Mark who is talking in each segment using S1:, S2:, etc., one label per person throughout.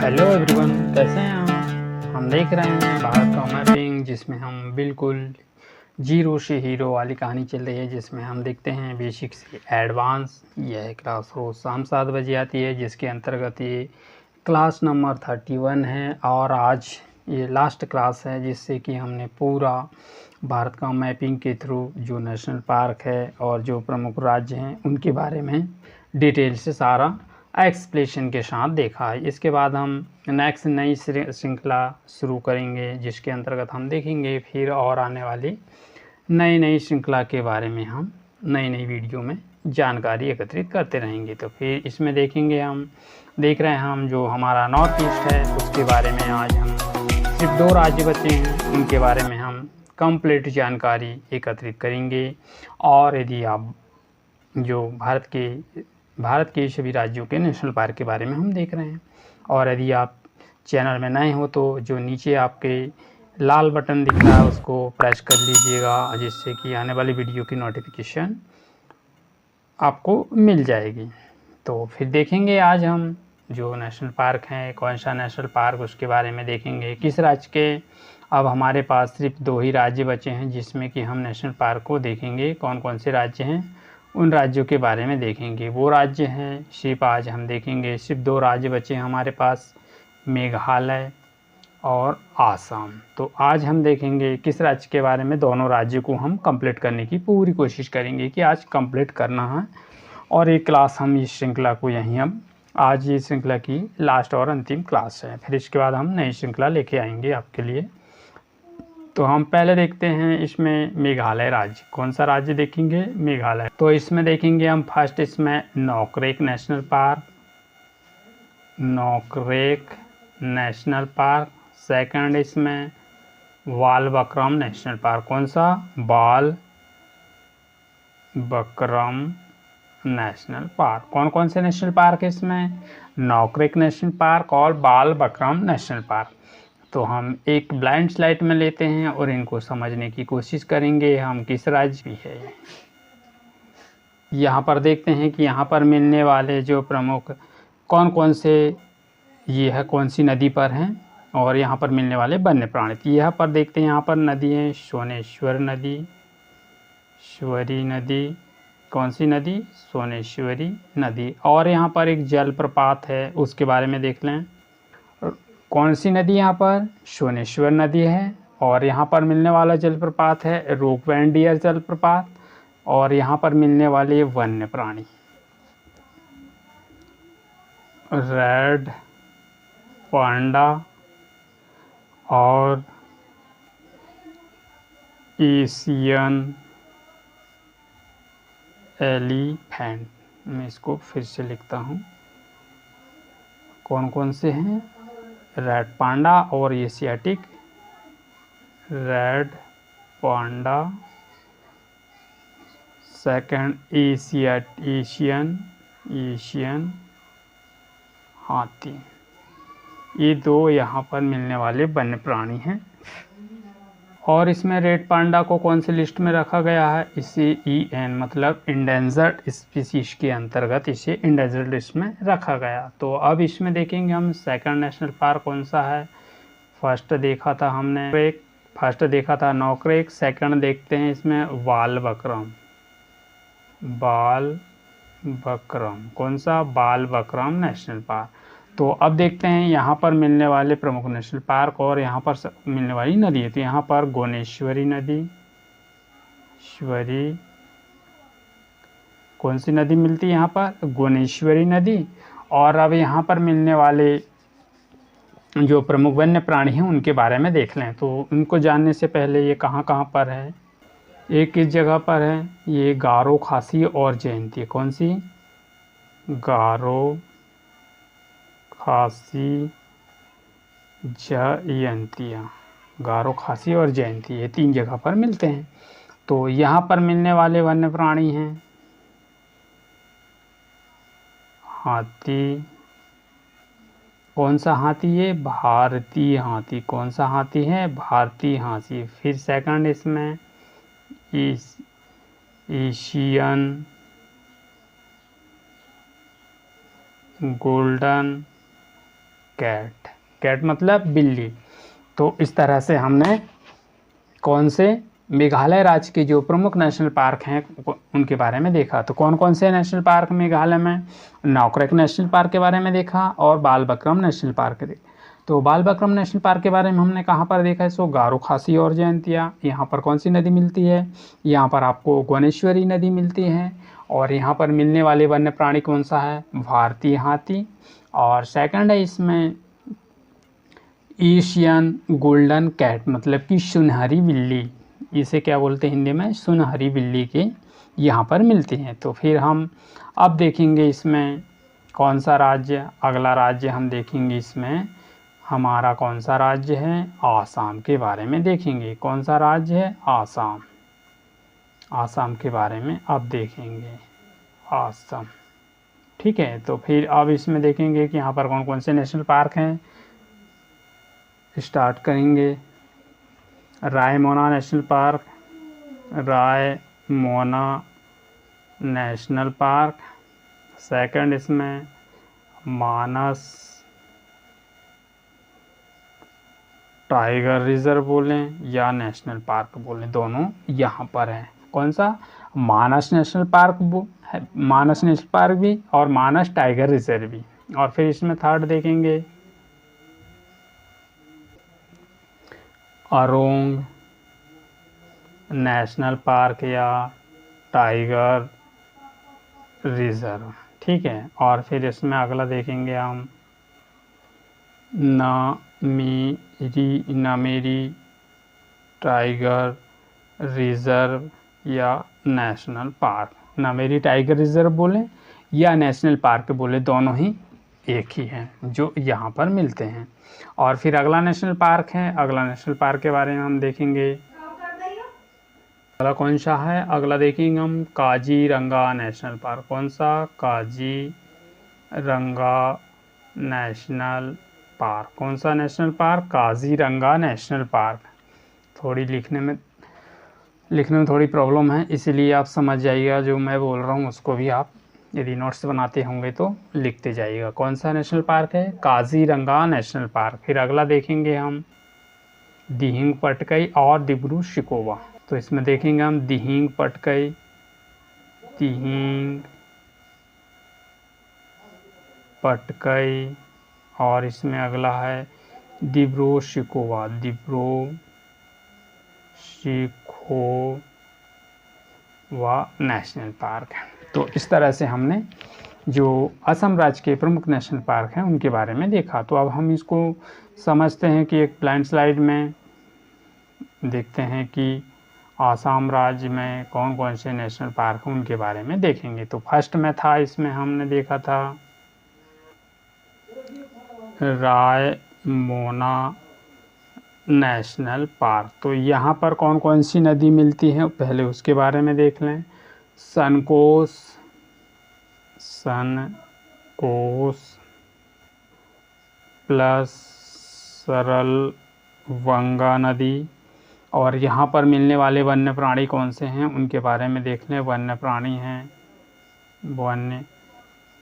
S1: Hello everyone, कैसे हैं हम देख रहे हैं भारत का मैपिंग, जिसमें हम बिल्कुल जीरो से हीरो वाली कहानी चल रही है, जिसमें हम देखते हैं बेसिक से एडवांस। यह क्लास रोज़ शाम 7 बजे आती है, जिसके अंतर्गत ये क्लास नंबर 31 है और आज ये लास्ट क्लास है, जिससे कि हमने पूरा भारत का मैपिंग के थ्रू जो नेशनल पार्क है और जो प्रमुख राज्य हैं उनके बारे में डिटेल से सारा एक्सप्लेनेशन के साथ देखा है। इसके बाद हम नेक्स्ट नई श्रृंखला शुरू करेंगे, जिसके अंतर्गत हम देखेंगे फिर और आने वाली नई श्रृंखला के बारे में हम नई वीडियो में जानकारी एकत्रित करते रहेंगे। तो फिर इसमें देखेंगे, हम देख रहे हैं हम जो हमारा नॉर्थ ईस्ट है उसके बारे में आज हम सिर्फ 2 राज्य बचे हैं, उनके बारे में हम कंप्लीट जानकारी एकत्रित करेंगे। और यदि आप जो भारत के सभी राज्यों के नेशनल पार्क के बारे में हम देख रहे हैं, और यदि आप चैनल में नए हो तो जो नीचे आपके लाल बटन दिख रहा है उसको प्रेस कर लीजिएगा, जिससे कि आने वाली वीडियो की नोटिफिकेशन आपको मिल जाएगी। तो फिर देखेंगे आज हम जो नेशनल पार्क हैं, कौन सा नेशनल पार्क उसके बारे में देखेंगे, किस राज्य के। अब हमारे पास सिर्फ 2 ही राज्य बचे हैं जिसमें कि हम नेशनल पार्क को देखेंगे। कौन कौन से राज्य हैं उन राज्यों के बारे में देखेंगे। वो राज्य हैं सिर्फ आज हम देखेंगे, सिर्फ 2 राज्य बचे हैं हमारे पास, मेघालय और आसाम। तो आज हम देखेंगे किस राज्य के बारे में, दोनों राज्यों को हम कंप्लीट करने की पूरी कोशिश करेंगे कि आज कंप्लीट करना है। और ये क्लास हम इस श्रृंखला को यहीं अब आज ये श्रृंखला की लास्ट और अंतिम क्लास है। फिर इसके बाद हम नई श्रृंखला लेके आएंगे आपके लिए। तो हम पहले देखते हैं इसमें मेघालय राज्य। कौन सा राज्य देखेंगे? मेघालय। तो इसमें देखेंगे हम फर्स्ट इसमें Nokrek national park, Nokrek national park. Second इसमें बाल बकरम नेशनल पार्क। कौन सा? बाल बकरम नेशनल पार्क। कौन कौन से नेशनल पार्क है इसमें? नोकरेक नेशनल पार्क और बाल बकरम नेशनल पार्क। तो हम एक ब्लाइंड स्लाइड में लेते हैं और इनको समझने की कोशिश करेंगे हम किस राज्य की है। यहाँ पर देखते हैं कि यहाँ पर मिलने वाले जो प्रमुख कौन कौन से ये है, कौन सी नदी पर हैं, और यहाँ पर मिलने वाले वन्य प्राणी। यहाँ पर देखते हैं, यहाँ पर नदी है सोनेश्वर नदी, श्वरी नदी। कौन सी नदी? सोनेश्वरी नदी। और यहाँ पर एक जलप्रपात है, उसके बारे में देख लें। कौन सी नदी? यहाँ पर सोनेश्वर नदी है। और यहाँ पर मिलने वाला जलप्रपात है रोकवैंडियर जलप्रपात। और यहाँ पर मिलने वाले वन्य प्राणी रेड पांडा और एशियन एलिफेंट। मैं इसको फिर से लिखता हूँ, कौन कौन से हैं? रेड पांडा और Asiatic red panda. Second Asian हाथी। ये 2 यहाँ पर मिलने वाले वन्य प्राणी हैं। और इसमें रेड पांडा को कौन सी लिस्ट में रखा गया है? इसे EN मतलब इंडेंजर्ड स्पीसीज के अंतर्गत इसे इंडेंजर्ड लिस्ट में रखा गया। तो अब इसमें देखेंगे हम सेकंड नेशनल पार्क कौन सा है। फर्स्ट देखा था हमने नोकरेक। सेकंड देखते हैं इसमें बाल बकरम। कौन सा? बाल बकरम नेशनल पार्क। तो अब देखते हैं यहाँ पर मिलने वाले प्रमुख नेशनल पार्क और यहाँ पर मिलने वाली नदी है। तो यहाँ पर गोनेश्वरी नदी, कौन सी नदी मिलती है यहाँ पर? गोनेश्वरी नदी। और अब यहाँ पर मिलने वाले जो प्रमुख वन्य प्राणी हैं उनके बारे में देख लें। तो उनको जानने से पहले ये कहाँ पर है, एक किस जगह पर है? ये गारो, खासी और जयंती। कौन सी? गारो, खासी, जयंतिया। गारो, खासी और जयंती, ये 3 जगह पर मिलते हैं। तो यहाँ पर मिलने वाले वन्य प्राणी हैं हाथी। कौन सा हाथी है? भारतीय हाथी। कौन सा हाथी है? भारतीय हाथी। फिर सेकंड इसमें एशियन गोल्डन कैट, कैट मतलब बिल्ली। तो इस तरह से हमने कौन से मेघालय राज्य के जो प्रमुख नेशनल पार्क हैं उनके बारे में देखा। तो कौन कौन से नेशनल पार्क मेघालय में, नौकरेक नेशनल पार्क के बारे में देखा और बालबक्रम नेशनल पार्क देखा। तो बालबक्रम नेशनल पार्क के बारे में हमने कहाँ पर देखा है, सो गारो खासी और जयंतिया। यहाँ पर कौन सी नदी मिलती है, यहाँ पर आपको गोनेश्वरी नदी मिलती है। और यहाँ पर मिलने वाले वन्य प्राणी कौन सा है, भारतीय हाथी। और सेकंड है इसमें एशियन गोल्डन कैट, मतलब कि सुनहरी बिल्ली। इसे क्या बोलते हैं हिंदी में, सुनहरी बिल्ली के यहाँ पर मिलती हैं। तो फिर हम अब देखेंगे इसमें कौन सा राज्य, अगला राज्य हम देखेंगे इसमें हमारा कौन सा राज्य है, आसाम के बारे में देखेंगे। कौन सा राज्य है, आसाम। आसाम के बारे में अब देखेंगे, आसाम। ठीक है, तो फिर अब इसमें देखेंगे कि यहाँ पर कौन कौन से नेशनल पार्क हैं। स्टार्ट करेंगे Raimona national park, Raimona national park. Second इसमें मानस टाइगर रिजर्व बोलें या नेशनल पार्क बोलें, दोनों यहाँ पर हैं। कौन सा, मानस नेशनल पार्क मानस नेशनल पार्क भी और मानस टाइगर रिजर्व भी। और फिर इसमें थर्ड देखेंगे अरोंग नेशनल पार्क या टाइगर रिजर्व। ठीक है, और फिर इसमें अगला देखेंगे हम नामेरी टाइगर रिजर्व या national park. Nameri tiger reserve बोले या नेशनल पार्क बोले, दोनों ही एक ही हैं जो यहाँ पर मिलते हैं। और फिर अगला नेशनल पार्क है, अगला नेशनल पार्क के बारे में हम देखेंगे। अगला कौन सा है, अगला देखेंगे हम काजीरंगा नेशनल पार्क। कौन सा, काजीरंगा नेशनल पार्क। कौन सा national park, Kaziranga national park. थोड़ी लिखने में थोड़ी प्रॉब्लम है, इसीलिए आप समझ जाइएगा जो मैं बोल रहा हूँ उसको भी आप यदि नोट्स बनाते होंगे तो लिखते जाइएगा। कौन सा नेशनल पार्क है, काजीरंगा नेशनल पार्क। फिर अगला देखेंगे हम दिहिंग पटकाई और डिब्रू शिकोवा। तो इसमें देखेंगे हम दिहिंग पटकाई और इसमें अगला है डिब्रू शिकोवा नेशनल पार्क। तो इस तरह से हमने जो असम राज्य के प्रमुख नेशनल पार्क हैं उनके बारे में देखा। तो अब हम इसको समझते हैं कि एक ब्लाइंड स्लाइड में देखते हैं कि आसाम राज्य में कौन कौन से नेशनल पार्क हैं उनके बारे में देखेंगे। तो फर्स्ट में था, इसमें हमने देखा था रायमोना नेशनल पार्क। तो यहाँ पर कौन कौन सी नदी मिलती है पहले उसके बारे में देख लें। सनकोस प्लस सरलवंगा नदी। और यहाँ पर मिलने वाले वन्य प्राणी कौन से हैं उनके बारे में देख लें। वन्य प्राणी हैं, वन्य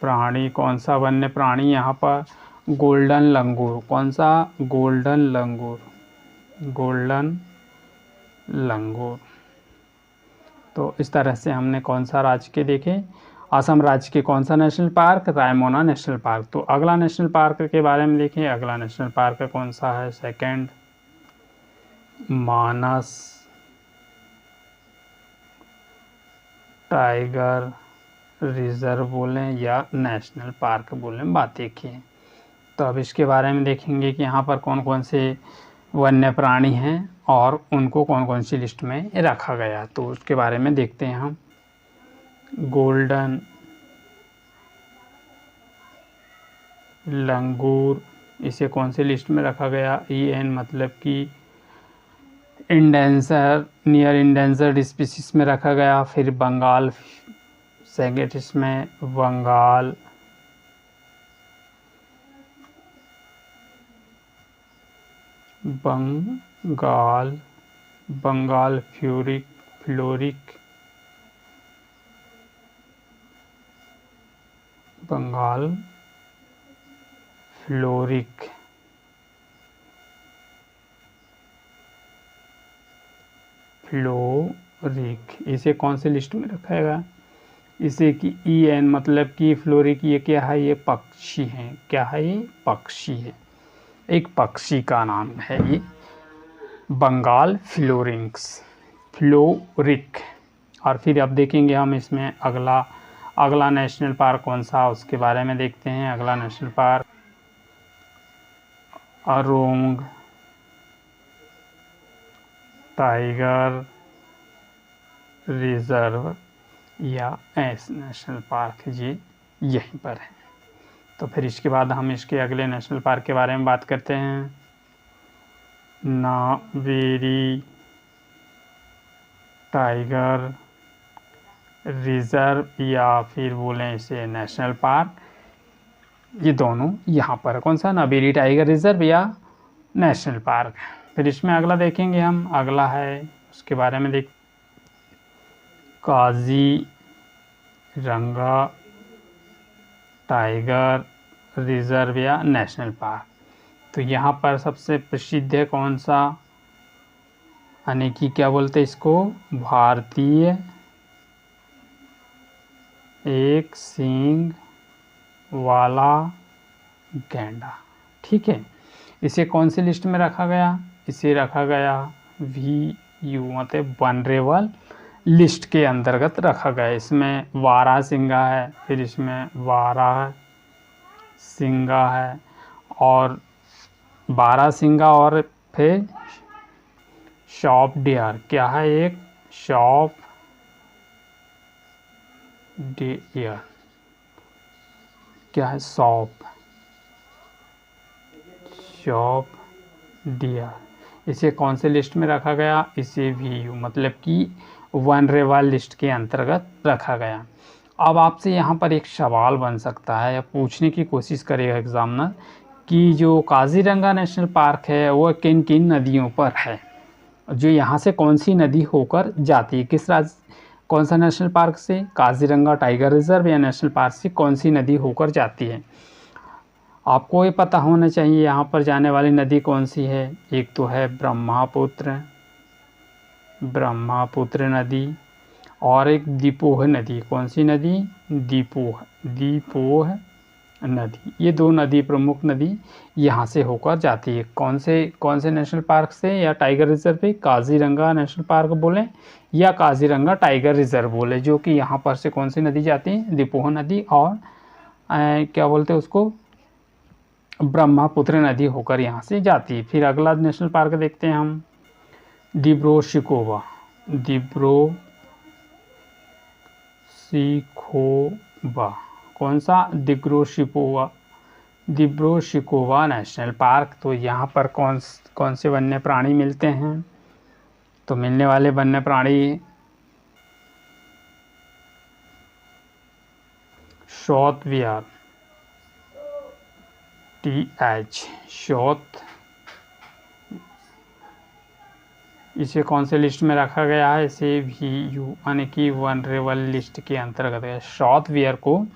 S1: प्राणी कौन सा वन्य प्राणी यहाँ पर, गोल्डन लंगूर। कौन सा, गोल्डन लंगूर। तो इस तरह से हमने कौन सा राज्य के देखे, असम राज्य के कौन सा national park, Raimona national park. तो अगला नेशनल पार्क के बारे में देखें। अगला नेशनल पार्क कौन सा है, सेकंड मानस टाइगर रिजर्व बोलें या नेशनल पार्क बोलें, बात एक ही है। तो अब इसके बारे में देखेंगे कि यहाँ पर कौन कौन से वन्य प्राणी हैं और उनको कौन कौन सी लिस्ट में रखा गया। तो उसके बारे में देखते हैं हम। गोल्डन लंगूर, इसे कौन सी लिस्ट में रखा गया, EN मतलब कि नियर इंडेंजर्ड स्पीसीज में रखा गया। फिर बंगाल सैगेट, इसमें बंगाल फ्लोरिक इसे कौन से लिस्ट में रखेगा? इसे कि EN मतलब कि फ्लोरिक, ये क्या है? ये पक्षी है। क्या है? ये पक्षी है, एक पक्षी का नाम है ये, बंगाल फ्लोरिक। और फिर अब देखेंगे हम इसमें अगला नेशनल पार्क कौन सा, उसके बारे में देखते हैं। अगला national park Arong tiger reserve या एस नेशनल पार्क, ये यहीं पर है। तो फिर इसके बाद हम इसके अगले नेशनल पार्क के बारे में बात करते हैं। नावेरी टाइगर रिजर्व या फिर बोलें इसे नेशनल पार्क, ये दोनों यहाँ पर कौन सा, नावेरी टाइगर रिजर्व या नेशनल पार्क। फिर इसमें अगला देखेंगे हम, अगला है उसके बारे में देख काजीरंगा टाइगर रिजर्व या नेशनल पार्क। तो यहाँ पर सबसे प्रसिद्ध है कौन सा, यानी कि क्या बोलते हैं इसको, भारतीय एक सींग वाला गैंडा। ठीक है, इसे कौन सी लिस्ट में रखा गया? इसे रखा गया VU मतलब वनरेबल लिस्ट के अंतर्गत रखा गया। इसमें बारहसिंगा है, फिर इसमें बारहसिंगा है और बारहसिंगा, और फिर शॉप डियर। क्या है? एक शॉप डियर। क्या है? Shop dear. इसे कौन से लिस्ट में रखा गया? इसे VU मतलब कि वनरेबल लिस्ट के अंतर्गत रखा गया। अब आपसे यहाँ पर एक सवाल बन सकता है या पूछने की कोशिश करेगा एग्जामिनर कि जो काजीरंगा नेशनल पार्क है वो किन किन नदियों पर है, जो यहाँ से कौन सी नदी होकर जाती है, किस राज्य, कौन सा नेशनल पार्क से, काजीरंगा टाइगर रिजर्व या नेशनल पार्क से कौन सी नदी होकर जाती है। आपको ये पता होना चाहिए यहाँ पर जाने वाली नदी कौन सी है। एक तो है ब्रह्मपुत्र नदी, और एक दीपोह नदी। कौन सी नदी? दीपोह नदी। ये दो नदी, प्रमुख नदी यहाँ से होकर जाती है। कौन से नेशनल पार्क से या टाइगर रिजर्व पे? काजीरंगा नेशनल पार्क बोले या काजीरंगा टाइगर रिजर्व बोले, जो कि यहाँ पर से कौन सी नदी जाती है? दीपोह नदी और क्या बोलते हैं उसको, ब्रह्मपुत्र नदी होकर यहाँ से जाती है। फिर अगला नेशनल पार्क देखते हैं हम, डिब्रू-सैखोवा। कौन सा? Dibru-Saikhowa national park. तो यहाँ पर कौन से वन्य प्राणी मिलते हैं? तो मिलने वाले वन्य प्राणी शौत विहार शौत, इसे कौन से लिस्ट में रखा गया है? इसे VU यानी कि वनरेबल लिस्ट के अंतर्गत है। शौत विहार को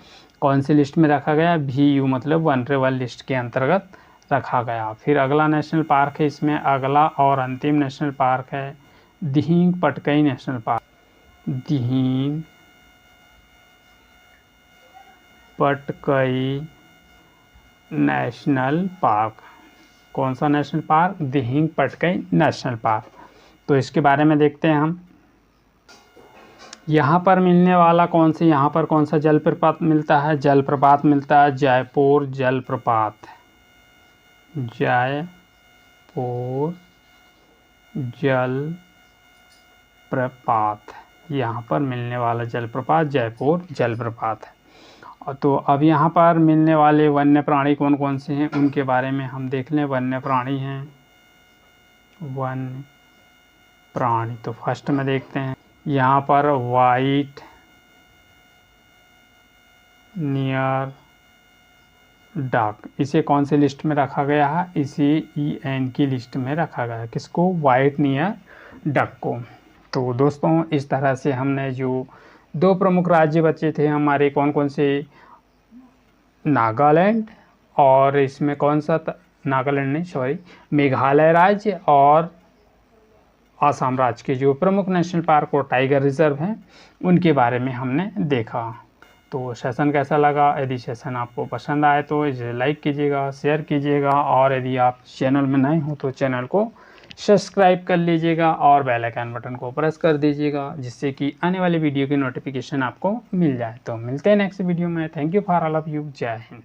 S1: कौन सी लिस्ट में रखा गया? VU मतलब वनरेबल लिस्ट के अंतर्गत रखा गया। फिर अगला नेशनल पार्क है, इसमें अगला और अंतिम नेशनल पार्क है Dihing Patkai national park. Dihing Patkai national park. कौन सा national park? Dihing Patkai national park. तो इसके बारे में देखते हैं हम। यहाँ पर मिलने वाला कौन सा जलप्रपात मिलता है? जलप्रपात मिलता है जयपुर जलप्रपात। यहाँ पर मिलने वाला जलप्रपात जयपुर जलप्रपात है। तो अब यहाँ पर मिलने वाले वन्य प्राणी कौन कौन से हैं उनके बारे में हम देख लें। वन्य प्राणी हैं, वन्य प्राणी तो फर्स्ट में देखते हैं यहाँ पर वाइट नियर डक। इसे कौन से लिस्ट में रखा गया है? इसे EN की लिस्ट में रखा गया है। किसको? वाइट नियर डक को। तो दोस्तों इस तरह से हमने जो दो प्रमुख राज्य बचे थे हमारे, कौन कौन से? नागालैंड और इसमें कौन सा नागालैंड नहीं सॉरी मेघालय राज्य और आसाम राज्य के जो प्रमुख नेशनल पार्क और टाइगर रिजर्व हैं उनके बारे में हमने देखा। तो सेशन कैसा लगा? यदि सेशन आपको पसंद आए तो इसे लाइक कीजिएगा, शेयर कीजिएगा, और यदि आप चैनल में नए हो तो चैनल को सब्सक्राइब कर लीजिएगा और बेल आइकन बटन को प्रेस कर दीजिएगा, जिससे कि आने वाली वीडियो की नोटिफिकेशन आपको मिल जाए। तो मिलते हैं नेक्स्ट वीडियो में। Thank you for all of you. जय हिंद।